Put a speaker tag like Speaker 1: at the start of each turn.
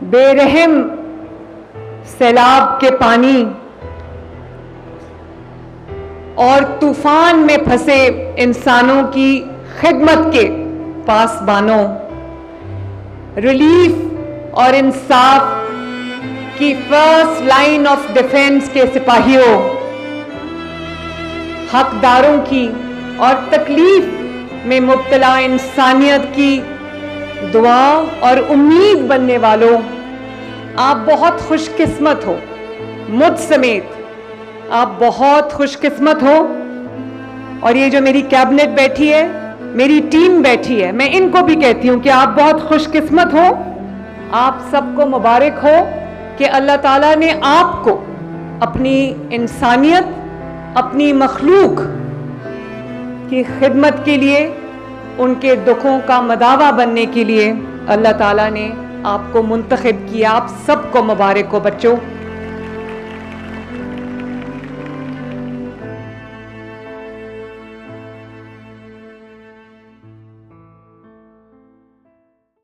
Speaker 1: बेरहम सैलाब के पानी और तूफान में फंसे इंसानों की खिदमत के पासबानों, रिलीफ और इंसाफ की फर्स्ट लाइन ऑफ डिफेंस के सिपाहियों, हकदारों की और तकलीफ में मुब्तला इंसानियत की दुआ और उम्मीद बनने वालों, आप बहुत खुशकिस्मत हो। मुझ समेत आप बहुत खुशकिस्मत हो। और ये जो मेरी कैबिनेट बैठी है, मेरी टीम बैठी है, मैं इनको भी कहती हूं कि आप बहुत खुशकिस्मत हो। आप सबको मुबारक हो कि अल्लाह ताला ने आपको अपनी इंसानियत, अपनी मखलूक की खिदमत के लिए, उनके दुखों का मदावा बनने के लिए अल्लाह ताला ने आपको मुंतखब किया। आप सबको मुबारक हो बच्चों।